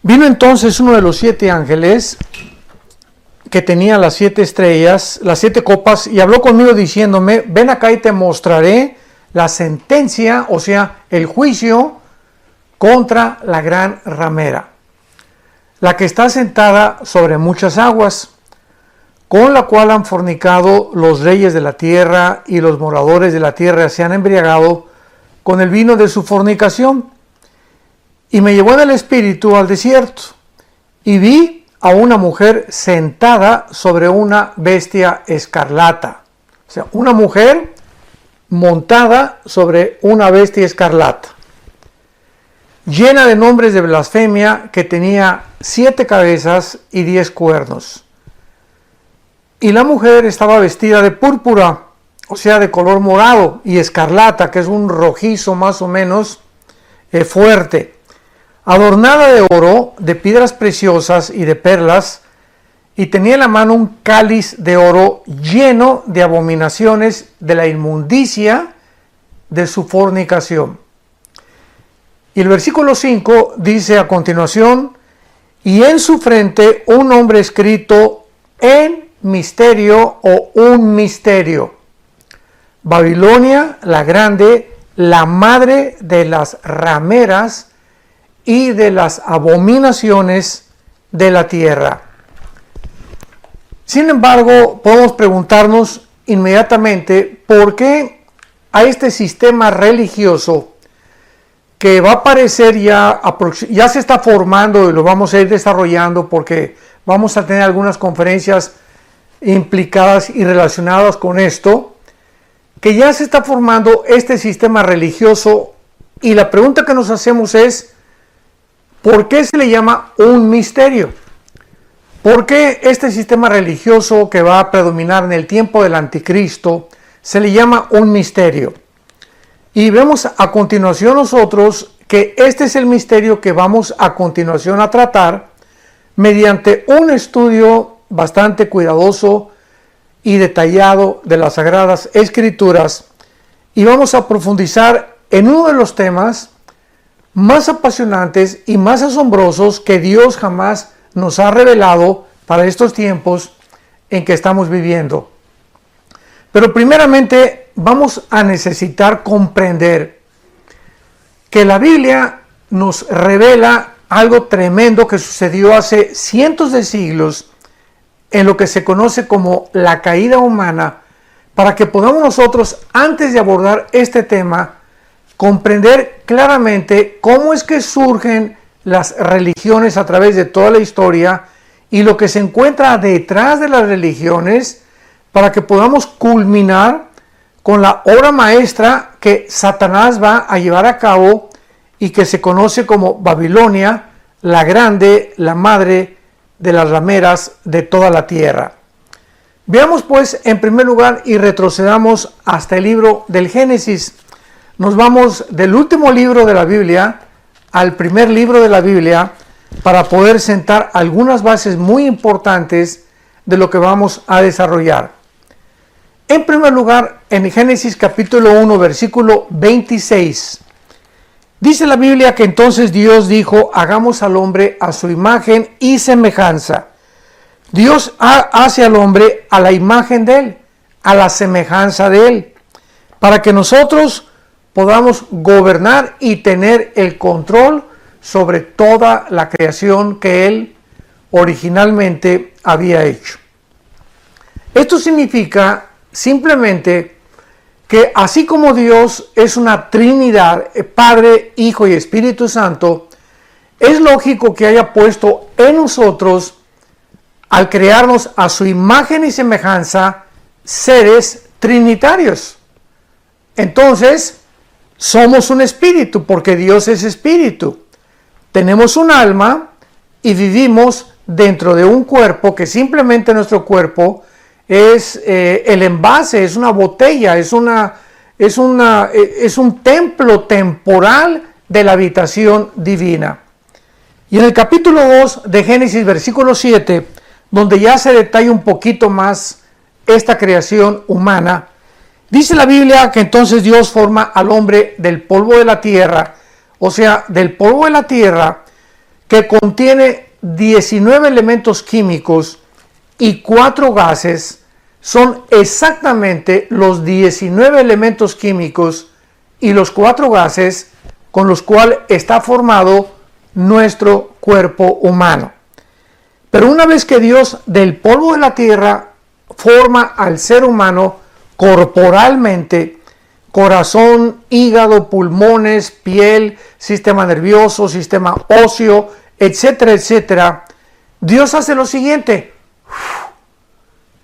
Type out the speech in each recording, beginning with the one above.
Vino entonces uno de los 7 ángeles que tenía las 7 estrellas, las 7 copas, y habló conmigo diciéndome: ven acá y te mostraré la sentencia, o sea, el juicio contra la gran ramera, la que está sentada sobre muchas aguas, con la cual han fornicado los reyes de la tierra, y los moradores de la tierra se han embriagado con el vino de su fornicación. Y me llevó en el espíritu al desierto, y vi a una mujer sentada sobre una bestia escarlata. O sea, una mujer montada sobre una bestia escarlata, llena de nombres de blasfemia, que tenía 7 cabezas y 10 cuernos. Y la mujer estaba vestida de púrpura, o sea, de color morado, y escarlata, que es un rojizo más o menos fuerte, adornada de oro, de piedras preciosas y de perlas, y tenía en la mano un cáliz de oro lleno de abominaciones de la inmundicia de su fornicación. Y el versículo 5 dice a continuación: y en su frente un nombre escrito en misterio, o un misterio: Babilonia la grande, la madre de las rameras y de las abominaciones de la tierra. Sin embargo, podemos preguntarnos inmediatamente por qué a este sistema religioso, que va a aparecer ya se está formando, y lo vamos a ir desarrollando porque vamos a tener algunas conferencias implicadas y relacionadas con esto, que ya se está formando este sistema religioso, y la pregunta que nos hacemos es: ¿por qué se le llama un misterio? ¿Por qué este sistema religioso que va a predominar en el tiempo del anticristo se le llama un misterio? Y vemos a continuación nosotros que este es el misterio que vamos a continuación a tratar mediante un estudio bastante cuidadoso y detallado de las Sagradas Escrituras, y vamos a profundizar en uno de los temas más apasionantes y más asombrosos que Dios jamás nos ha revelado para estos tiempos en que estamos viviendo. Pero primeramente vamos a necesitar comprender que la Biblia nos revela algo tremendo que sucedió hace cientos de siglos en lo que se conoce como la caída humana, para que podamos nosotros, antes de abordar este tema, comprender claramente cómo es que surgen las religiones a través de toda la historia y lo que se encuentra detrás de las religiones, para que podamos culminar con la obra maestra que Satanás va a llevar a cabo y que se conoce como Babilonia la grande, la madre de las rameras de toda la tierra. Veamos pues en primer lugar y retrocedamos hasta el libro del Génesis. Nos vamos del último libro de la Biblia al primer libro de la Biblia para poder sentar algunas bases muy importantes de lo que vamos a desarrollar. En primer lugar, en Génesis capítulo 1, versículo 26, dice la Biblia que entonces Dios dijo: hagamos al hombre a su imagen y semejanza. Dios hace al hombre a la imagen de él, a la semejanza de él, para que nosotros podamos gobernar y tener el control sobre toda la creación que él originalmente había hecho. Esto significa simplemente que así como Dios es una Trinidad, Padre, Hijo y Espíritu Santo, es lógico que haya puesto en nosotros, al crearnos a su imagen y semejanza, seres trinitarios. Entonces, somos un espíritu, porque Dios es espíritu. Tenemos un alma y vivimos dentro de un cuerpo, que simplemente nuestro cuerpo es el envase, es una botella, es un templo temporal de la habitación divina. Y en el capítulo 2 de Génesis, versículo 7, donde ya se detalla un poquito más esta creación humana, dice la Biblia que entonces Dios forma al hombre del polvo de la tierra, o sea, del polvo de la tierra, que contiene 19 elementos químicos y 4 gases, son exactamente los 19 elementos químicos y los 4 gases con los cuales está formado nuestro cuerpo humano. Pero una vez que Dios del polvo de la tierra forma al ser humano corporalmente, corazón, hígado, pulmones, piel, sistema nervioso, sistema óseo, etcétera, etcétera, Dios hace lo siguiente: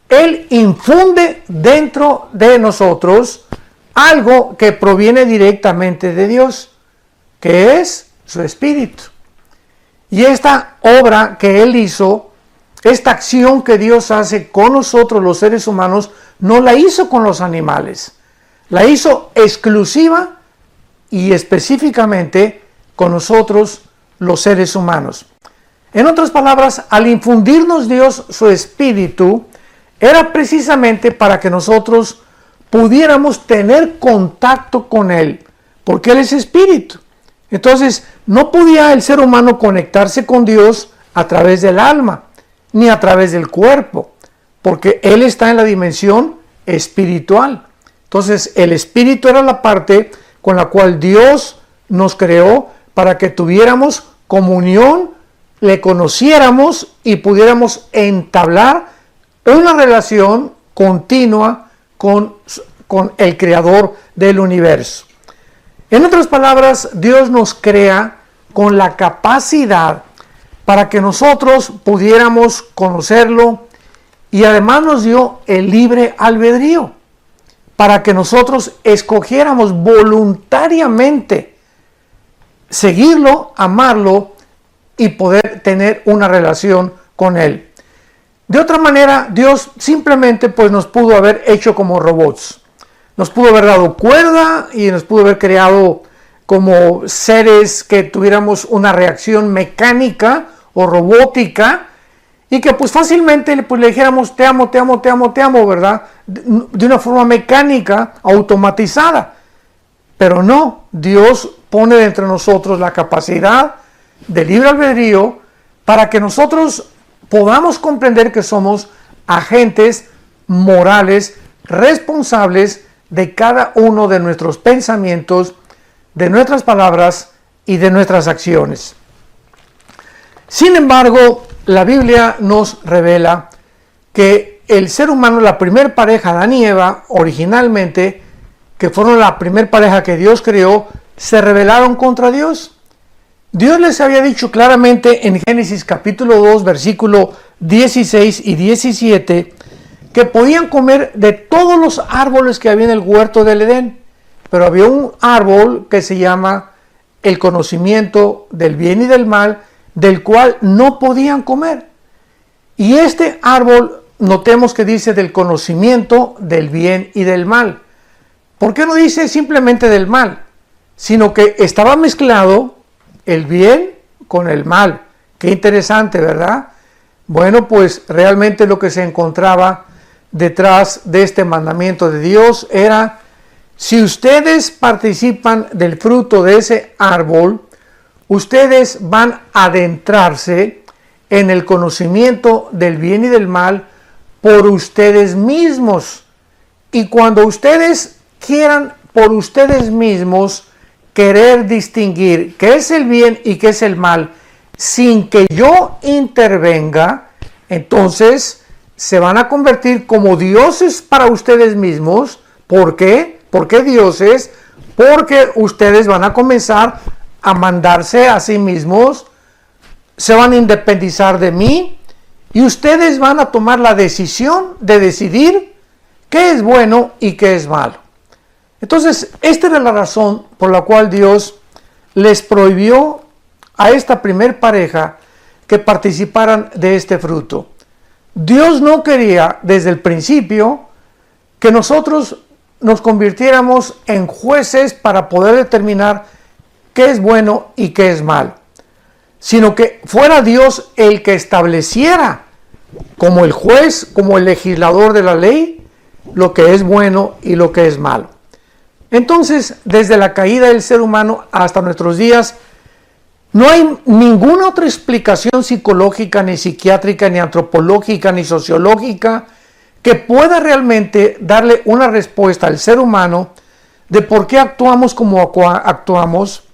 Él infunde dentro de nosotros algo que proviene directamente de Dios, que es su Espíritu. Y esta obra que Él hizo, esta acción que Dios hace con nosotros los seres humanos, no la hizo con los animales, la hizo exclusiva y específicamente con nosotros los seres humanos. En otras palabras, al infundirnos Dios su Espíritu, era precisamente para que nosotros pudiéramos tener contacto con Él, porque Él es Espíritu. Entonces, no podía el ser humano conectarse con Dios a través del alma, ni a través del cuerpo, porque Él está en la dimensión espiritual. Entonces, el Espíritu era la parte con la cual Dios nos creó para que tuviéramos comunión, le conociéramos y pudiéramos entablar una relación continua con el Creador del universo. En otras palabras, Dios nos crea con la capacidad para que nosotros pudiéramos conocerlo, y además nos dio el libre albedrío para que nosotros escogiéramos voluntariamente seguirlo, amarlo y poder tener una relación con Él. De otra manera, Dios simplemente pues nos pudo haber hecho como robots. Nos pudo haber dado cuerda y nos pudo haber creado como seres que tuviéramos una reacción mecánica o robótica y que pues fácilmente pues, le dijéramos te amo, te amo, te amo, te amo, ¿verdad? De una forma mecánica, automatizada. Pero no, Dios pone entre nosotros la capacidad de libre albedrío para que nosotros podamos comprender que somos agentes morales responsables de cada uno de nuestros pensamientos, de nuestras palabras y de nuestras acciones. Sin embargo, la Biblia nos revela que el ser humano, la primer pareja, Adán y Eva, originalmente, que fueron la primer pareja que Dios creó, se rebelaron contra Dios. Dios les había dicho claramente en Génesis capítulo 2, versículo 16 y 17, que podían comer de todos los árboles que había en el huerto del Edén, pero había un árbol que se llama el conocimiento del bien y del mal, del cual no podían comer. Y este árbol, notemos que dice del conocimiento del bien y del mal. ¿Por qué no dice simplemente del mal? Sino que estaba mezclado el bien con el mal. Qué interesante, ¿verdad? Bueno, pues realmente lo que se encontraba detrás de este mandamiento de Dios era: si ustedes participan del fruto de ese árbol, ustedes van a adentrarse en el conocimiento del bien y del mal por ustedes mismos. Y cuando ustedes quieran por ustedes mismos querer distinguir qué es el bien y qué es el mal, sin que yo intervenga, entonces se van a convertir como dioses para ustedes mismos. ¿Por qué? ¿Por qué dioses? Porque ustedes van a comenzar a mandarse a sí mismos, se van a independizar de mí y ustedes van a tomar la decisión de decidir qué es bueno y qué es malo. Entonces, esta era la razón por la cual Dios les prohibió a esta primer pareja que participaran de este fruto. Dios no quería desde el principio que nosotros nos convirtiéramos en jueces para poder determinar qué es bueno y qué es malo, sino que fuera Dios el que estableciera como el juez, como el legislador de la ley, lo que es bueno y lo que es malo. Entonces, desde la caída del ser humano hasta nuestros días, No hay ninguna otra explicación psicológica, ni psiquiátrica, ni antropológica, ni sociológica que pueda realmente darle una respuesta al ser humano de por qué actuamos como actuamos,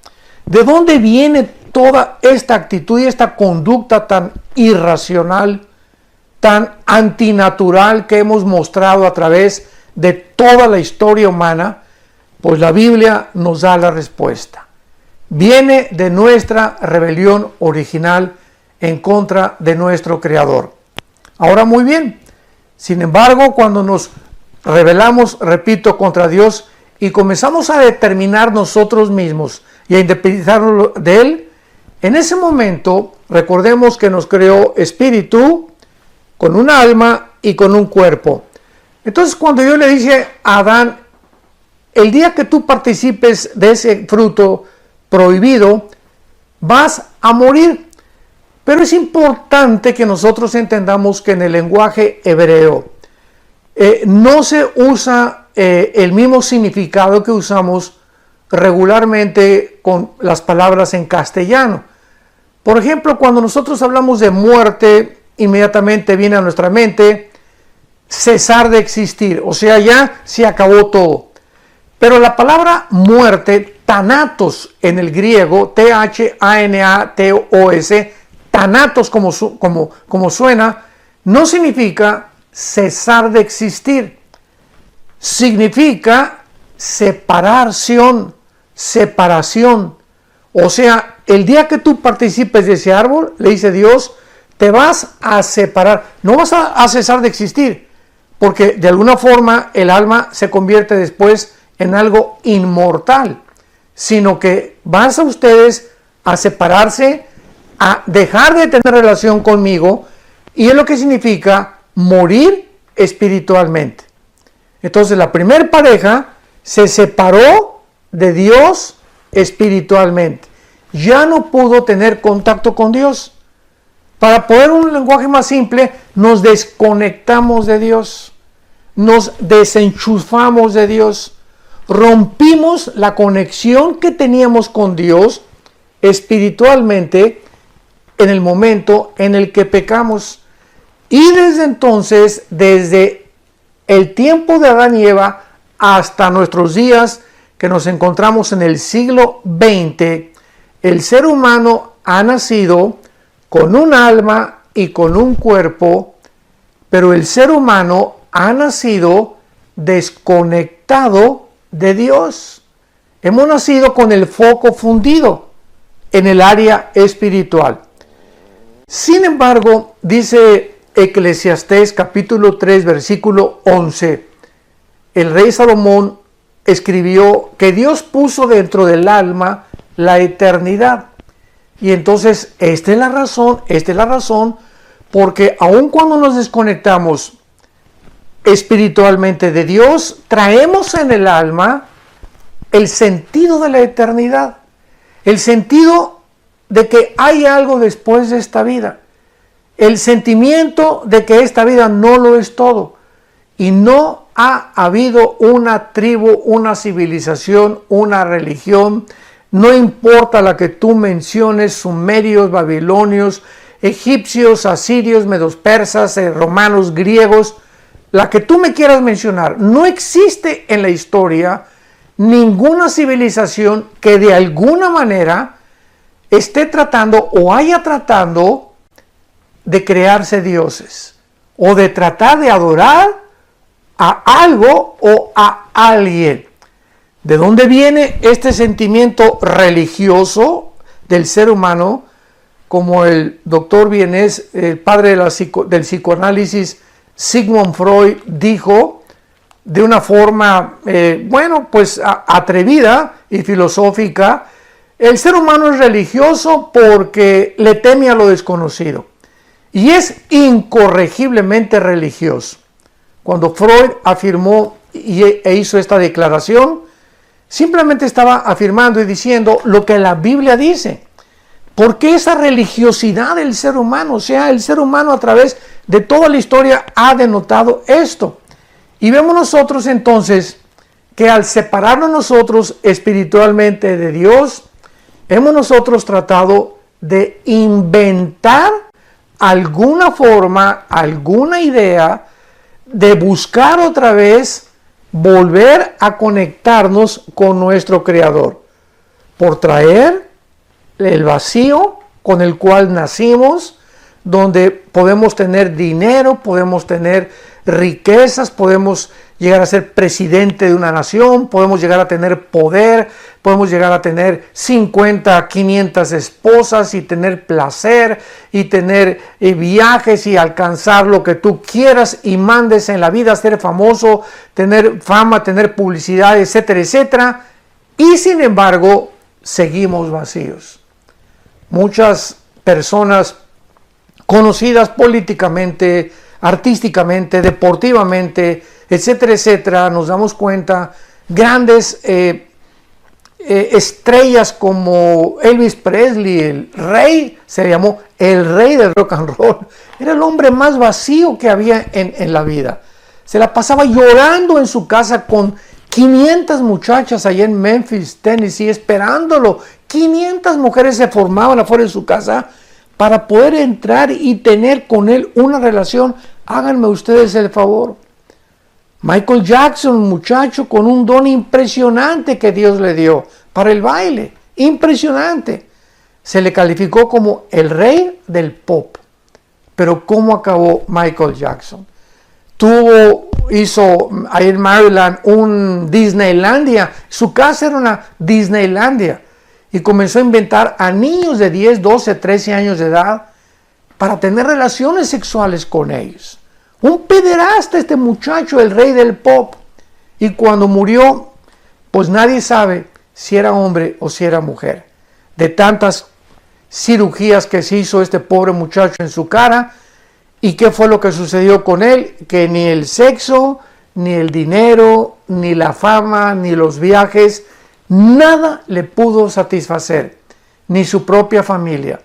de dónde viene toda esta actitud y esta conducta tan irracional, tan antinatural que hemos mostrado a través de toda la historia humana. Pues la Biblia nos da la respuesta. Viene de nuestra rebelión original en contra de nuestro Creador. Ahora, muy bien, sin embargo, cuando nos rebelamos, repito, contra Dios y comenzamos a determinar nosotros mismos y a independizarnos de Él, en ese momento recordemos que nos creó espíritu, con un alma y con un cuerpo. Entonces, cuando yo le dije a Adán, el día que tú participes de ese fruto prohibido, vas a morir. Pero es importante que nosotros entendamos que en el lenguaje hebreo no se usa el mismo significado que usamos regularmente con las palabras en castellano. Por ejemplo, cuando nosotros hablamos de muerte, inmediatamente viene a nuestra mente cesar de existir, o sea, ya se acabó todo. Pero la palabra muerte, thanatos en el griego, T-H-A-N-A-T-O-S, thanatos como suena, no significa cesar de existir. Significa separación. O sea, el día que tú participes de ese árbol, le dice Dios, te vas a separar. No vas a cesar de existir, porque de alguna forma el alma se convierte después en algo inmortal, sino que vas a ustedes a separarse, a dejar de tener relación conmigo, y es lo que significa morir espiritualmente. Entonces la primera pareja se separó de Dios espiritualmente, ya no pudo tener contacto con Dios. Para poner un lenguaje más simple, nos desconectamos de Dios, nos desenchufamos de Dios, rompimos la conexión que teníamos con Dios espiritualmente en el momento en el que pecamos. Y desde entonces, desde el tiempo de Adán y Eva hasta nuestros días que nos encontramos en el siglo XX, el ser humano ha nacido con un alma y con un cuerpo, pero el ser humano ha nacido desconectado de Dios. Hemos nacido con el foco fundido en el área espiritual. Sin embargo, dice Eclesiastés capítulo 3, versículo 11, el rey Salomón escribió que Dios puso dentro del alma la eternidad. Y entonces esta es la razón, porque aun cuando nos desconectamos espiritualmente de Dios, traemos en el alma el sentido de la eternidad, el sentido de que hay algo después de esta vida, el sentimiento de que esta vida no lo es todo, y no ha habido una tribu, una civilización, una religión, no importa la que tú menciones, sumerios, babilonios, egipcios, asirios, medos persas, romanos, griegos, la que tú me quieras mencionar, no existe en la historia ninguna civilización que de alguna manera esté tratando o haya tratando de crearse dioses o de tratar de adorar a algo o a alguien. ¿De dónde viene este sentimiento religioso del ser humano? Como el doctor vienés, el padre del psicoanálisis, Sigmund Freud, dijo de una forma, atrevida y filosófica, el ser humano es religioso porque le teme a lo desconocido y es incorregiblemente religioso. Cuando Freud afirmó e hizo esta declaración, simplemente estaba afirmando y diciendo lo que la Biblia dice. ¿Por qué esa religiosidad del ser humano? O sea, el ser humano a través de toda la historia ha denotado esto. Y vemos nosotros entonces que al separarnos nosotros espiritualmente de Dios, hemos nosotros tratado de inventar alguna forma, alguna idea de buscar otra vez volver a conectarnos con nuestro Creador, por traer el vacío con el cual nacimos, donde podemos tener dinero, podemos tener riquezas, podemos llegar a ser presidente de una nación, podemos llegar a tener poder, podemos llegar a tener 50, 500 esposas y tener placer y tener viajes y alcanzar lo que tú quieras y mandes en la vida, ser famoso, tener fama, tener publicidad, etcétera, etcétera. Y sin embargo, seguimos vacíos. Muchas personas conocidas políticamente, artísticamente, deportivamente, etcétera, etcétera, nos damos cuenta, grandes estrellas como Elvis Presley, el rey, se llamó el rey del rock and roll, era el hombre más vacío que había en la vida. Se la pasaba llorando en su casa con 500 muchachas allá en Memphis, Tennessee, esperándolo. 500 mujeres se formaban afuera de su casa para poder entrar y tener con él una relación. Háganme ustedes el favor. Michael Jackson, un muchacho con un don impresionante que Dios le dio para el baile. Impresionante. Se le calificó como el rey del pop. Pero ¿cómo acabó Michael Jackson? Hizo ahí en Maryland un Disneylandia. Su casa era una Disneylandia. Y comenzó a inventar a niños de 10, 12, 13 años de edad para tener relaciones sexuales con ellos. Un pederasta este muchacho, el rey del pop. Y cuando murió, pues nadie sabe si era hombre o si era mujer. De tantas cirugías que se hizo este pobre muchacho en su cara. ¿Y qué fue lo que sucedió con él? Que ni el sexo, ni el dinero, ni la fama, ni los viajes, nada le pudo satisfacer, ni su propia familia.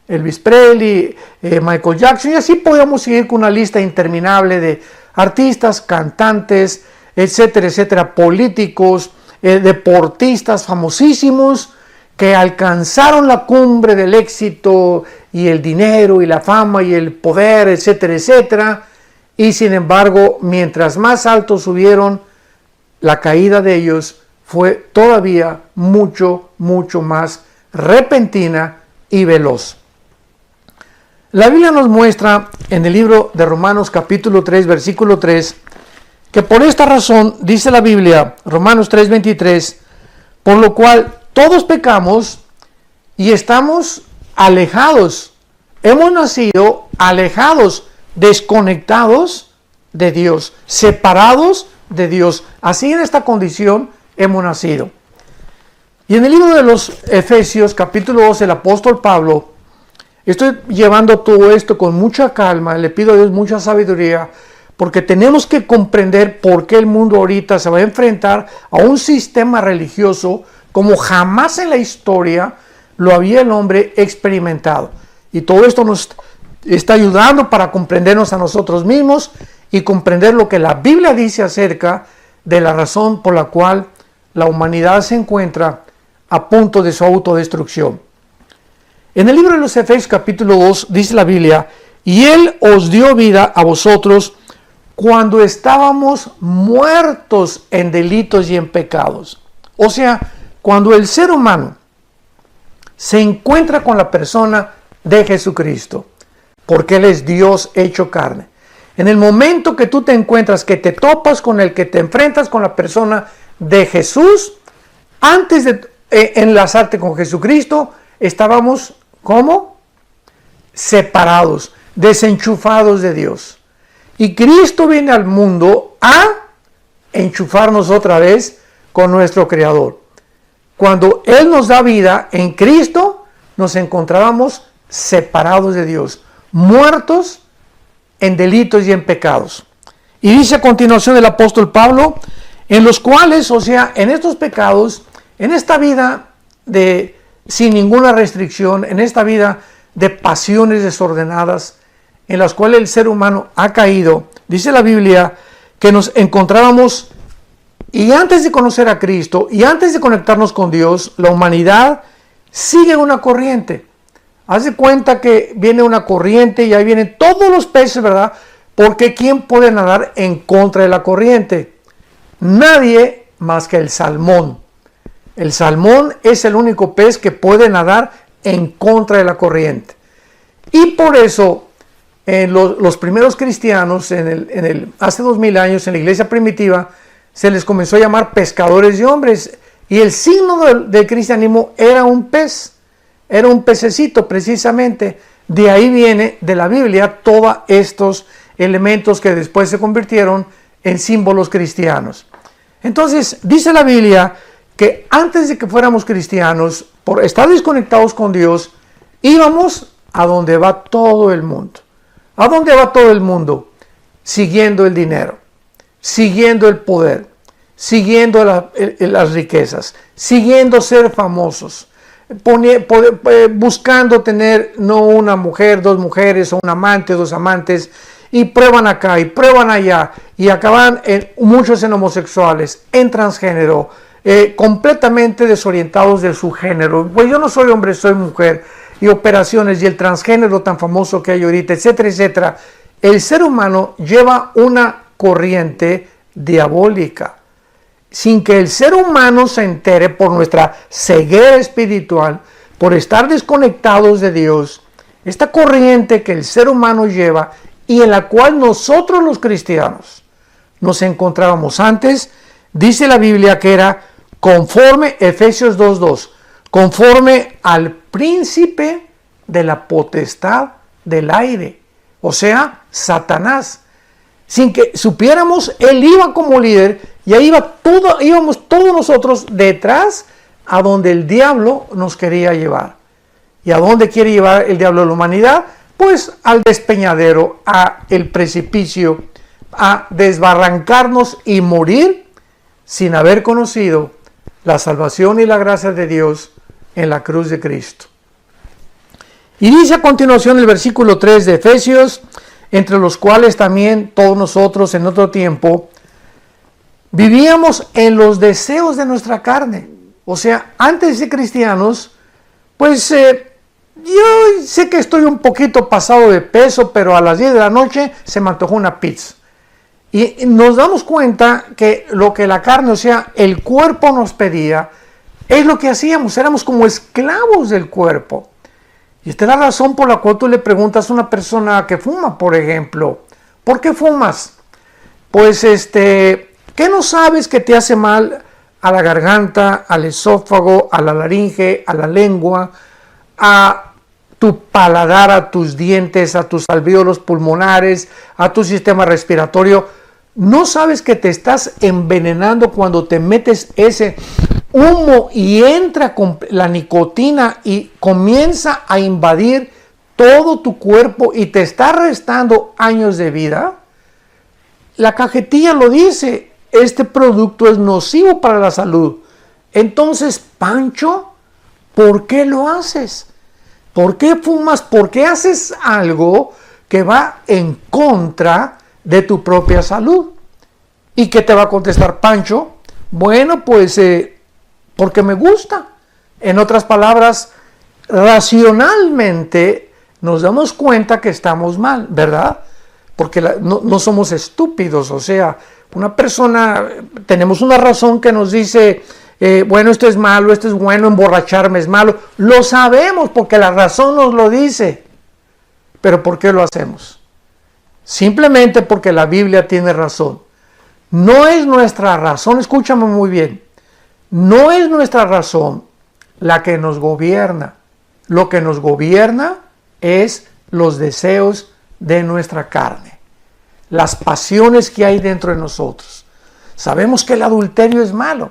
Elvis Presley, Michael Jackson, y así podemos seguir con una lista interminable de artistas, cantantes, etcétera, etcétera, políticos, deportistas famosísimos que alcanzaron la cumbre del éxito y el dinero y la fama y el poder, etcétera, etcétera, y sin embargo, mientras más alto subieron, la caída de ellos fue todavía mucho, mucho más repentina y veloz. La Biblia nos muestra en el libro de Romanos capítulo 3, versículo 3, que por esta razón, dice la Biblia, Romanos 3, 23, por lo cual todos pecamos y estamos alejados, hemos nacido alejados, desconectados de Dios, separados de Dios. Así en esta condición hemos nacido. Y en el libro de los Efesios, capítulo 2, el apóstol Pablo, estoy llevando todo esto con mucha calma, le pido a Dios mucha sabiduría, porque tenemos que comprender por qué el mundo ahorita se va a enfrentar a un sistema religioso como jamás en la historia lo había el hombre experimentado. Y todo esto nos está ayudando para comprendernos a nosotros mismos y comprender lo que la Biblia dice acerca de la razón por la cual la humanidad se encuentra a punto de su autodestrucción. En el libro de los Efesios capítulo 2 dice la Biblia, y Él os dio vida a vosotros cuando estábamos muertos en delitos y en pecados. O sea, cuando el ser humano se encuentra con la persona de Jesucristo, porque Él es Dios hecho carne. En el momento que tú te encuentras, que te topas con el que te enfrentas con la persona de Jesús, antes de enlazarte con Jesucristo, estábamos, ¿cómo? Separados, desenchufados de Dios. Y Cristo viene al mundo a enchufarnos otra vez con nuestro Creador. Cuando Él nos da vida en Cristo, nos encontrábamos separados de Dios, muertos en delitos y en pecados. Y dice a continuación el apóstol Pablo, en los cuales, o sea, en estos pecados, en esta vida sin ninguna restricción, en esta vida de pasiones desordenadas, en las cuales el ser humano ha caído, dice la Biblia, que nos encontrábamos, y antes de conocer a Cristo, y antes de conectarnos con Dios, la humanidad sigue una corriente. Haz de cuenta que viene una corriente y ahí vienen todos los peces, ¿verdad? Porque ¿quién puede nadar en contra de la corriente? Nadie más que el salmón. El salmón es el único pez que puede nadar en contra de la corriente. Y por eso los primeros cristianos, hace 2000 años, en la iglesia primitiva, se les comenzó a llamar pescadores de hombres. Y el signo del cristianismo era un pez. Era un pececito precisamente. De ahí viene de la Biblia todos estos elementos que después se convirtieron en símbolos cristianos. Entonces dice la Biblia que antes de que fuéramos cristianos, por estar desconectados con Dios, íbamos a donde va todo el mundo. ¿A dónde va todo el mundo? Siguiendo el dinero, siguiendo el poder, siguiendo las riquezas, siguiendo ser famosos, buscando tener no una mujer, dos mujeres, o un amante, dos amantes, y prueban acá y prueban allá, y acaban muchos en homosexuales, en transgénero, completamente desorientados de su género. Pues yo no soy hombre, soy mujer, y operaciones, y el transgénero tan famoso que hay ahorita, etcétera, etcétera. El ser humano lleva una corriente diabólica. Sin que el ser humano se entere, por nuestra ceguera espiritual, por estar desconectados de Dios, esta corriente que el ser humano lleva y en la cual nosotros los cristianos nos encontrábamos antes, dice la Biblia que era conforme, Efesios 2:2, conforme al príncipe de la potestad del aire, o sea, Satanás. Sin que supiéramos, él iba como líder y ahí íbamos todos nosotros detrás a donde el diablo nos quería llevar. ¿Y a dónde quiere llevar el diablo a la humanidad? Pues al despeñadero, al precipicio, a desbarrancarnos y morir sin haber conocido la salvación y la gracia de Dios en la cruz de Cristo. Y dice a continuación el versículo 3 de Efesios, entre los cuales también todos nosotros en otro tiempo vivíamos en los deseos de nuestra carne. O sea, antes de ser cristianos, pues yo sé que estoy un poquito pasado de peso, pero a las 10 de la noche se me antojó una pizza. Y nos damos cuenta que lo que la carne, o sea, el cuerpo nos pedía, es lo que hacíamos, éramos como esclavos del cuerpo. Y esta es la razón por la cual tú le preguntas a una persona que fuma, por ejemplo, ¿por qué fumas? Pues ¿qué no sabes que te hace mal a la garganta, al esófago, a la laringe, a la lengua, a tu paladar, a tus dientes, a tus alvéolos pulmonares, a tu sistema respiratorio? ¿No sabes que te estás envenenando cuando te metes ese humo y entra con la nicotina y comienza a invadir todo tu cuerpo y te está restando años de vida? La cajetilla lo dice, este producto es nocivo para la salud. Entonces, Pancho, ¿por qué lo haces? ¿Por qué fumas? ¿Por qué haces algo que va en contra de tu propia salud? ¿Y qué te va a contestar Pancho? Bueno, pues porque me gusta. En otras palabras, racionalmente nos damos cuenta que estamos mal, ¿verdad? Porque no somos estúpidos, o sea, una persona, tenemos una razón que nos dice, bueno, esto es malo, esto es bueno, emborracharme es malo. Lo sabemos porque la razón nos lo dice. Pero ¿por qué lo hacemos? Simplemente porque la Biblia tiene razón. No es nuestra razón, escúchame muy bien, no es nuestra razón la que nos gobierna. Lo que nos gobierna es los deseos de nuestra carne, las pasiones que hay dentro de nosotros. Sabemos que el adulterio es malo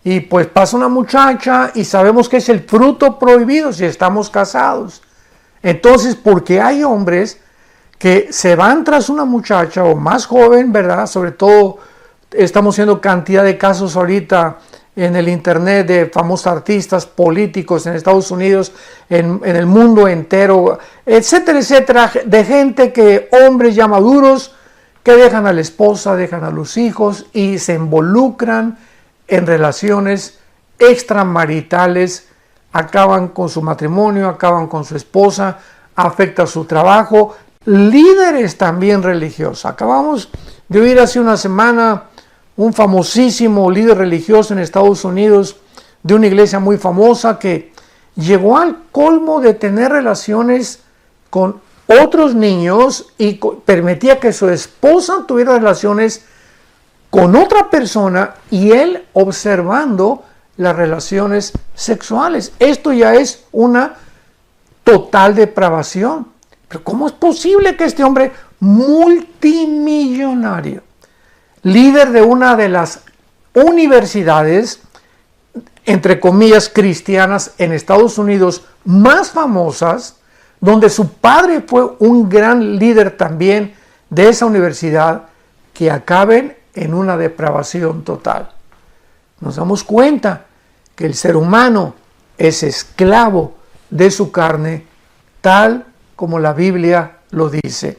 y pues pasa una muchacha y sabemos que es el fruto prohibido si estamos casados. Entonces, porque hay hombres que se van tras una muchacha o más joven, ¿verdad? Sobre todo estamos viendo cantidad de casos ahorita en el internet de famosos artistas políticos en Estados Unidos, en el mundo entero, etcétera, etcétera, de gente que, hombres ya maduros, que dejan a la esposa, dejan a los hijos y se involucran en relaciones extramaritales acaban con su matrimonio, acaban con su esposa, afecta su trabajo. Líderes también religiosos. Acabamos de oír hace una semana un famosísimo líder religioso en Estados Unidos de una iglesia muy famosa que llegó al colmo de tener relaciones con otros niños y permitía que su esposa tuviera relaciones con otra persona y él observando las relaciones sexuales. Esto ya es una total depravación. Pero ¿cómo es posible que este hombre multimillonario, líder de una de las universidades, entre comillas, cristianas en Estados Unidos más famosas, donde su padre fue un gran líder también de esa universidad, que acaben en una depravación total? Nos damos cuenta que el ser humano es esclavo de su carne, tal como la Biblia lo dice.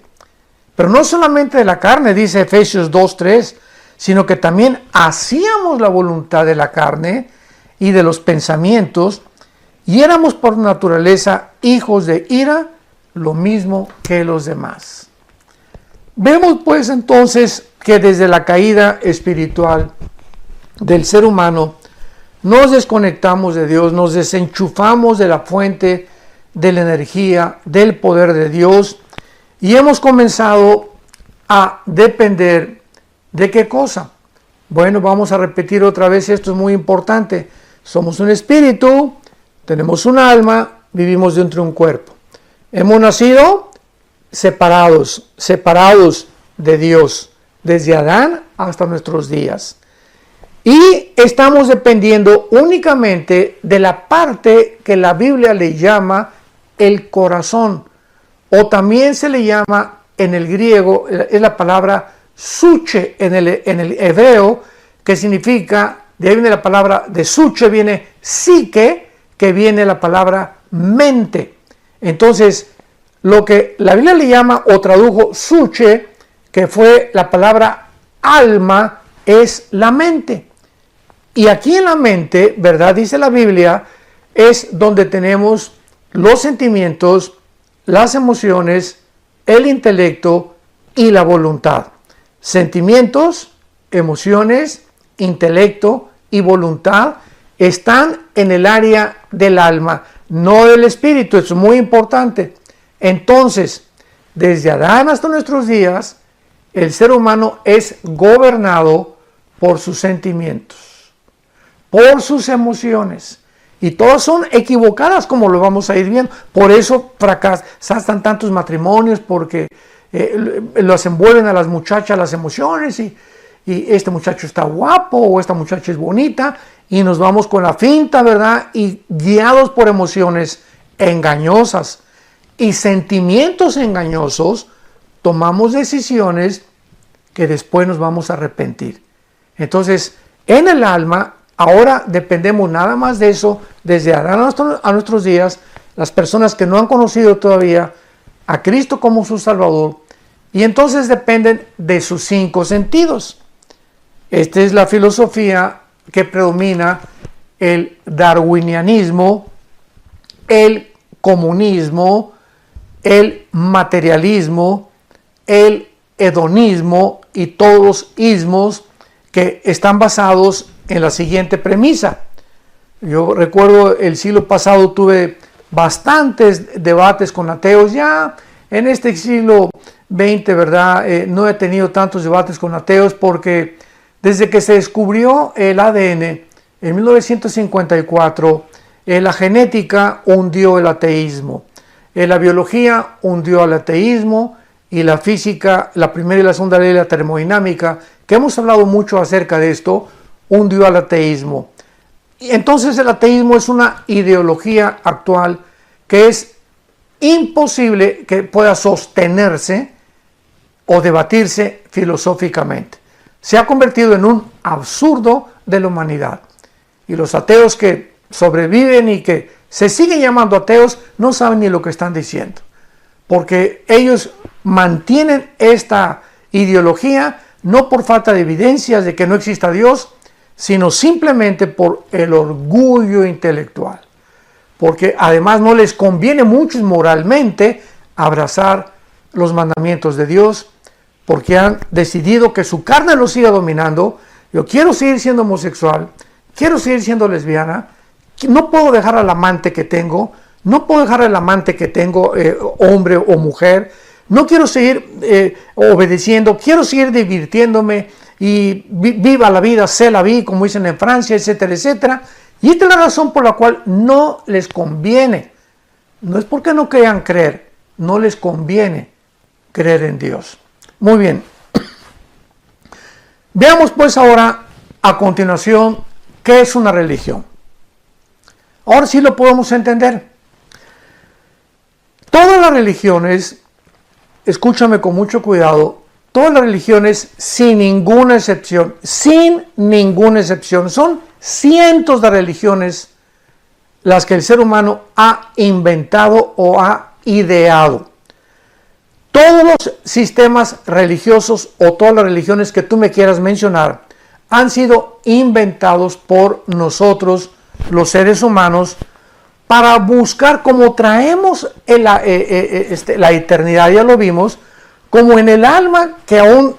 Pero no solamente de la carne, dice Efesios 2:3, sino que también hacíamos la voluntad de la carne y de los pensamientos, y éramos por naturaleza hijos de ira, lo mismo que los demás. Vemos pues entonces que desde la caída espiritual del ser humano, nos desconectamos de Dios, nos desenchufamos de la fuente de la energía, del poder de Dios, y hemos comenzado a depender de ¿qué cosa? Bueno, vamos a repetir otra vez, esto es muy importante. Somos un espíritu, tenemos un alma, vivimos dentro de un cuerpo. Hemos nacido separados de Dios, desde Adán hasta nuestros días. Y estamos dependiendo únicamente de la parte que la Biblia le llama el corazón, o también se le llama en el griego, es la palabra suche en el hebreo, que significa, de ahí viene la palabra de suche, viene psique, que viene la palabra mente. Entonces, lo que la Biblia le llama o tradujo suche, que fue la palabra alma, es la mente. Y aquí en la mente, ¿verdad? Dice la Biblia, es donde tenemos los sentimientos, las emociones, el intelecto y la voluntad. Sentimientos, emociones, intelecto y voluntad están en el área del alma, no del espíritu. Es muy importante. Entonces, desde Adán hasta nuestros días, el ser humano es gobernado por sus sentimientos, por sus emociones. Y todas son equivocadas, como lo vamos a ir viendo. Por eso fracasan tantos matrimonios, porque los envuelven a las muchachas las emociones, y este muchacho está guapo o esta muchacha es bonita, y nos vamos con la finta, ¿verdad? Y guiados por emociones engañosas y sentimientos engañosos, tomamos decisiones que después nos vamos a arrepentir. Entonces, en el alma, ahora dependemos nada más de eso, desde Adán a nuestros días, las personas que no han conocido todavía a Cristo como su Salvador, y entonces dependen de sus 5 sentidos. Esta es la filosofía que predomina: el darwinianismo, el comunismo, el materialismo, el hedonismo y todos los ismos, que están basados en la siguiente premisa. Yo recuerdo el siglo pasado tuve bastantes debates con ateos. Ya en este siglo XX, ¿verdad? No he tenido tantos debates con ateos, porque desde que se descubrió el ADN en 1954, la genética hundió el ateísmo, la biología hundió el ateísmo, y la física, la primera y la segunda ley de la termodinámica, que hemos hablado mucho acerca de esto, hundió al ateísmo. Y entonces el ateísmo es una ideología actual que es imposible que pueda sostenerse o debatirse filosóficamente. Se ha convertido en un absurdo de la humanidad. Y los ateos que sobreviven y que se siguen llamando ateos no saben ni lo que están diciendo, porque ellos mantienen esta ideología no por falta de evidencias de que no exista Dios, sino simplemente por el orgullo intelectual. porque además no les conviene mucho moralmente abrazar los mandamientos de Dios, porque han decidido que su carne los siga dominando. Yo quiero seguir siendo homosexual, quiero seguir siendo lesbiana, no puedo dejar al amante que tengo, no puedo dejar al amante que tengo, hombre o mujer, no quiero seguir obedeciendo, quiero seguir divirtiéndome y viva la vida, c'est la vie, como dicen en Francia, etcétera, etcétera. Y esta es la razón por la cual no les conviene, no es porque no quieran creer, no les conviene creer en Dios. Muy bien. Veamos pues ahora a continuación qué es una religión. Ahora sí lo podemos entender. Todas las religiones, escúchame con mucho cuidado, todas las religiones sin ninguna excepción, son cientos de religiones las que el ser humano ha inventado o ha ideado. Todos los sistemas religiosos o todas las religiones que tú me quieras mencionar han sido inventados por nosotros, los seres humanos, para buscar, como traemos la eternidad, ya lo vimos, como en el alma que aún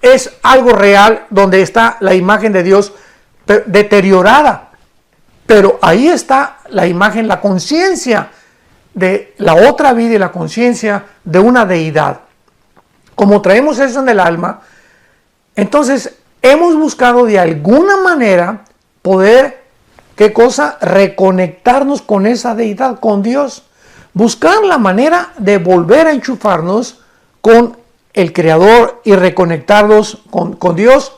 es algo real, donde está la imagen de Dios deteriorada, pero ahí está la imagen, la conciencia de la otra vida y la conciencia de una deidad. Como traemos eso en el alma, entonces hemos buscado de alguna manera poder, ¿qué cosa? Reconectarnos con esa deidad, con Dios. Buscar la manera de volver a enchufarnos con el Creador y reconectarnos con Dios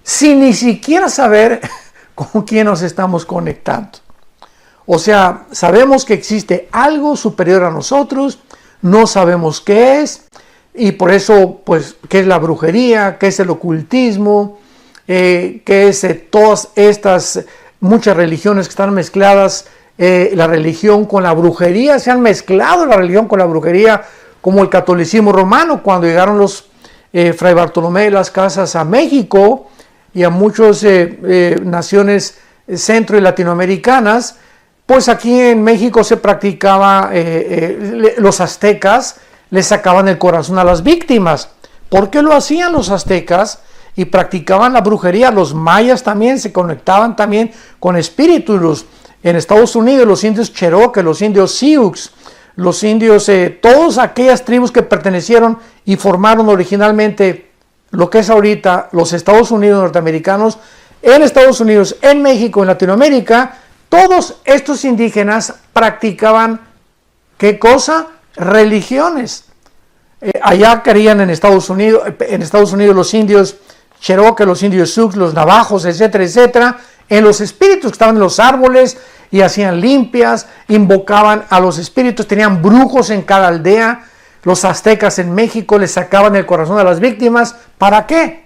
sin ni siquiera saber con quién nos estamos conectando. O sea, sabemos que existe algo superior a nosotros, no sabemos qué es, y por eso, pues, ¿qué es la brujería? ¿Qué es el ocultismo? ¿Qué es todas estas muchas religiones que están mezcladas? La religión con la brujería, se han mezclado la religión con la brujería, como el catolicismo romano, cuando llegaron los Fray Bartolomé de las Casas a México y a muchas naciones centro y latinoamericanas. Pues aquí en México se practicaba, los aztecas le sacaban el corazón a las víctimas. ¿Por qué lo hacían los aztecas? Y practicaban la brujería. Los mayas también se conectaban también con espíritus. En Estados Unidos los indios Cherokee, los indios Sioux, los indios, todas aquellas tribus que pertenecieron y formaron originalmente lo que es ahorita los Estados Unidos norteamericanos, en Estados Unidos, en México, en Latinoamérica. Todos estos indígenas practicaban, ¿qué cosa? Religiones. Allá creían en Estados Unidos los indios Cherokee, los indios Sioux, los navajos, etcétera, etcétera, en los espíritus que estaban en los árboles y hacían limpias, invocaban a los espíritus, tenían brujos en cada aldea. Los aztecas en México les sacaban el corazón a las víctimas. ¿Para qué?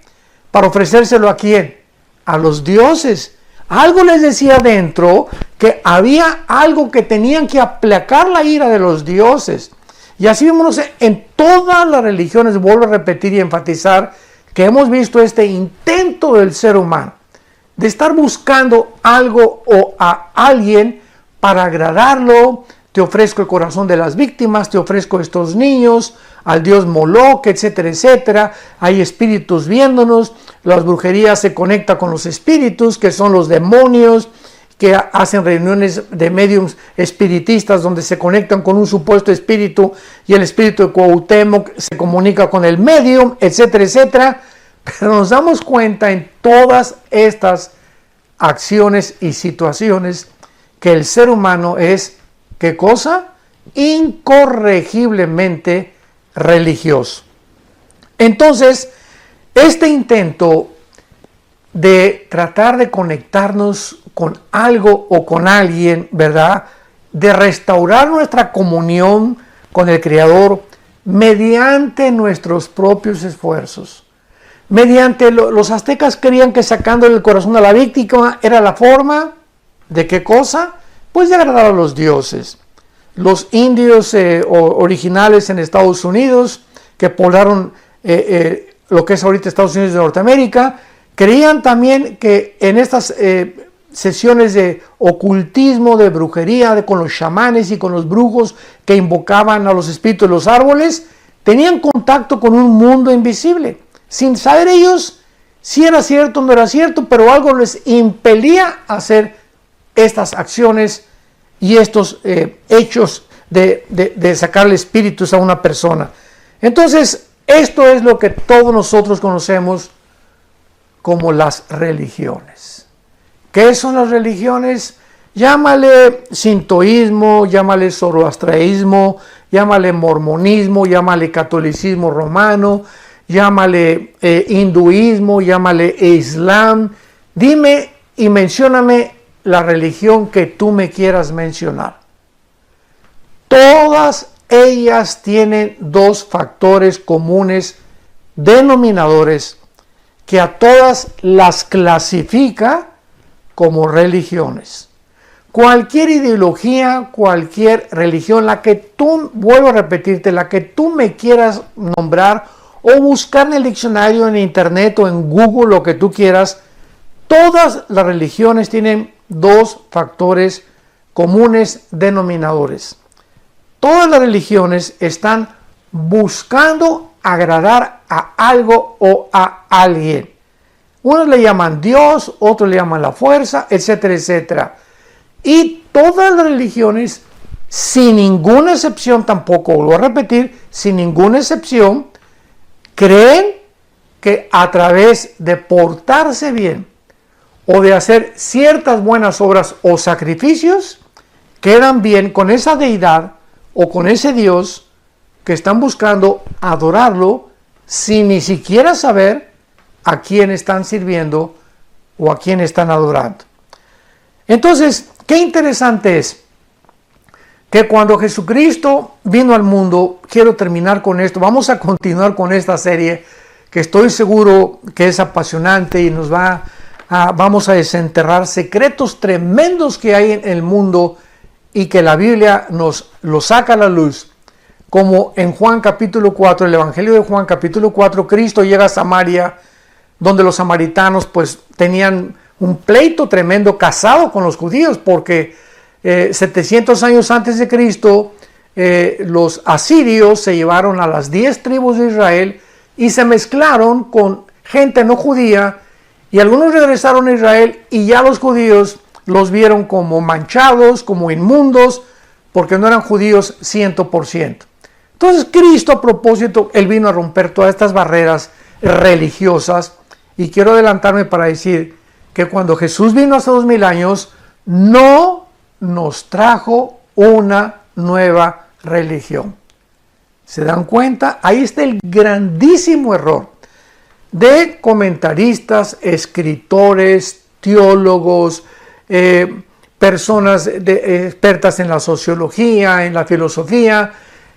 Para ofrecérselo ¿a quién? A los dioses. Algo les decía dentro que había algo que tenían que aplacar la ira de los dioses. Y así vemos en todas las religiones, vuelvo a repetir y enfatizar, que hemos visto este intento del ser humano de estar buscando algo o a alguien para agradarlo. Te ofrezco el corazón de las víctimas, te ofrezco estos niños, al dios Moloch, etcétera, etcétera. Hay espíritus viéndonos, las brujerías se conecta con los espíritus, que son los demonios, que hacen reuniones de mediums espiritistas donde se conectan con un supuesto espíritu y el espíritu de Cuauhtémoc se comunica con el medium, etcétera, etcétera. Pero nos damos cuenta en todas estas acciones y situaciones que el ser humano es, ¿qué cosa? Incorregiblemente religioso. Entonces, este intento de tratar de conectarnos con algo o con alguien, ¿verdad? De restaurar nuestra comunión con el Creador mediante nuestros propios esfuerzos. Mediante los aztecas creían que sacándole el corazón a la víctima era la forma de ¿qué cosa? Pues de agradar a los dioses. Los indios originales en Estados Unidos, que poblaron lo que es ahorita Estados Unidos de Norteamérica, creían también que en estas sesiones de ocultismo, de brujería, con los chamanes y con los brujos que invocaban a los espíritus de los árboles, tenían contacto con un mundo invisible, sin saber ellos si era cierto o no era cierto, pero algo les impelía a hacer estas acciones y estos hechos de sacarle espíritus a una persona. Entonces, esto es lo que todos nosotros conocemos como las religiones. ¿Qué son las religiones? Llámale sintoísmo, llámale zoroastraísmo, llámale mormonismo, llámale catolicismo romano, llámale hinduismo, llámale islam. Dime y mencióname la religión que tú me quieras mencionar. Todas ellas tienen dos factores comunes denominadores que a todas las clasifica como religiones. Cualquier ideología, cualquier religión, la que tú, vuelvo a repetirte, la que tú me quieras nombrar o buscar en el diccionario, en internet o en Google, lo que tú quieras, todas las religiones tienen dos factores comunes denominadores. Todas las religiones están buscando agradar a algo o a alguien. Unos le llaman Dios, otros le llaman la fuerza, etcétera, etcétera. Y todas las religiones, sin ninguna excepción tampoco, vuelvo a repetir, sin ninguna excepción, creen que a través de portarse bien o de hacer ciertas buenas obras o sacrificios, quedan bien con esa deidad o con ese Dios que están buscando adorarlo sin ni siquiera saber a quién están sirviendo o a quién están adorando. Entonces, qué interesante es que cuando Jesucristo vino al mundo, quiero terminar con esto, vamos a continuar con esta serie que estoy seguro que es apasionante y vamos a desenterrar secretos tremendos que hay en el mundo y que la Biblia nos lo saca a la luz. Como en Juan capítulo 4, el Evangelio de Juan capítulo 4, Cristo llega a Samaria, donde los samaritanos pues tenían un pleito tremendo casado con los judíos, porque 700 años antes de Cristo, los asirios se llevaron a las 10 tribus de Israel y se mezclaron con gente no judía, y algunos regresaron a Israel y ya los judíos los vieron como manchados, como inmundos, porque no eran judíos 100%. Entonces Cristo, a propósito, Él vino a romper todas estas barreras religiosas, y quiero adelantarme para decir que cuando Jesús vino hace 2000 años, no nos trajo una nueva religión. ¿Se dan cuenta? Ahí está el grandísimo error de comentaristas, escritores, teólogos, personas expertas en la sociología, en la filosofía,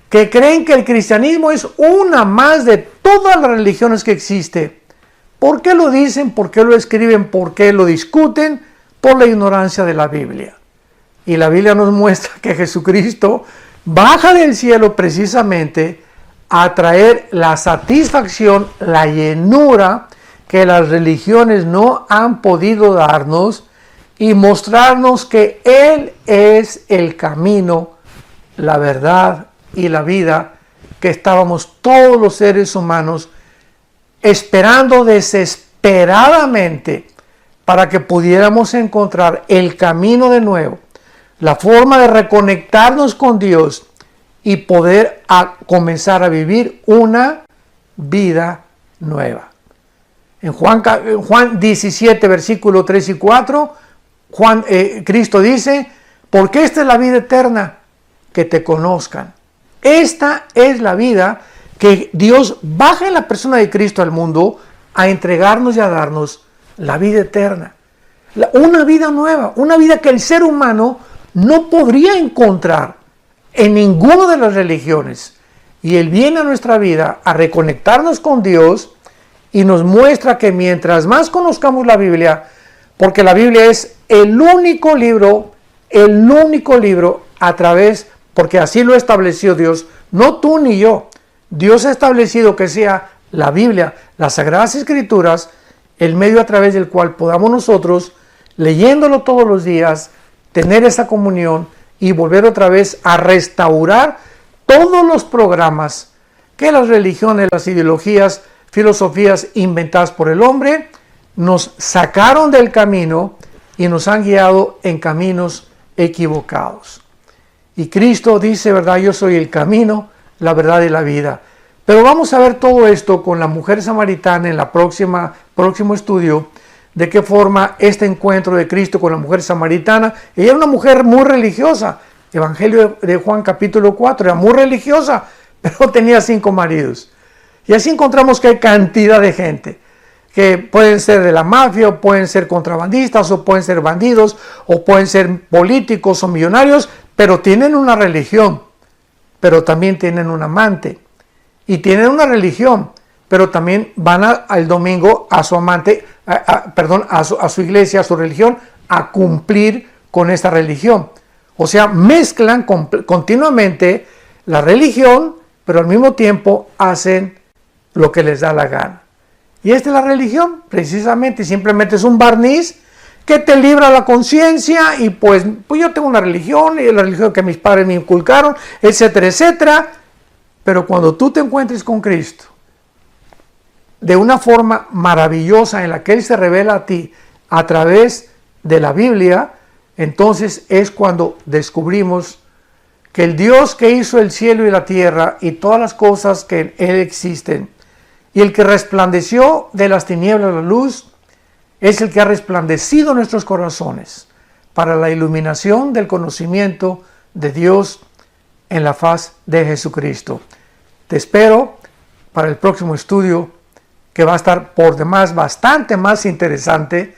que creen que el cristianismo es una más de todas las religiones que existen. ¿Por qué lo dicen? ¿Por qué lo escriben? ¿Por qué lo discuten? Por la ignorancia de la Biblia. Y la Biblia nos muestra que Jesucristo baja del cielo precisamente a traer la satisfacción, la llenura que las religiones no han podido darnos, y mostrarnos que Él es el camino, la verdad y la vida que estábamos todos los seres humanos esperando desesperadamente para que pudiéramos encontrar el camino de nuevo, la forma de reconectarnos con Dios y poder comenzar a vivir una vida nueva. En Juan 17, versículo 3 y 4, Cristo dice, porque esta es la vida eterna, que te conozcan. Esta es la vida que Dios baja en la persona de Cristo al mundo a entregarnos y a darnos la vida eterna. Una vida nueva, una vida que el ser humano no podría encontrar en ninguna de las religiones. Y Él viene a nuestra vida a reconectarnos con Dios y nos muestra que mientras más conozcamos la Biblia, porque la Biblia es el único libro a través, porque así lo estableció Dios, no tú ni yo. Dios ha establecido que sea la Biblia, las Sagradas Escrituras, el medio a través del cual podamos nosotros leyéndolo todos los días, tener esa comunión y volver otra vez a restaurar todos los programas que las religiones, las ideologías, filosofías inventadas por el hombre nos sacaron del camino y nos han guiado en caminos equivocados. Y Cristo dice, ¿verdad? Yo soy el camino, la verdad y la vida. Pero vamos a ver todo esto con la mujer samaritana en la próximo estudio, de qué forma este encuentro de Cristo con la mujer samaritana. Ella era una mujer muy religiosa. Evangelio de Juan capítulo 4, era muy religiosa, pero tenía 5 maridos. Y así encontramos que hay cantidad de gente que pueden ser de la mafia, o pueden ser contrabandistas, o pueden ser bandidos, o pueden ser políticos o millonarios, pero tienen una religión, pero también tienen un amante. Y tienen una religión, pero también van al domingo a su amante, a su iglesia, a su religión, a cumplir con esta religión. O sea, mezclan continuamente la religión, pero al mismo tiempo hacen lo que les da la gana. Y esta es la religión, precisamente, simplemente es un barniz que te libra la conciencia y pues yo tengo una religión, y la religión que mis padres me inculcaron, etcétera, etcétera. Pero cuando tú te encuentres con Cristo, de una forma maravillosa en la que Él se revela a ti a través de la Biblia, entonces es cuando descubrimos que el Dios que hizo el cielo y la tierra y todas las cosas que en Él existen, y el que resplandeció de las tinieblas la luz, es el que ha resplandecido nuestros corazones para la iluminación del conocimiento de Dios en la faz de Jesucristo. Te espero para el próximo estudio, que va a estar por demás bastante más interesante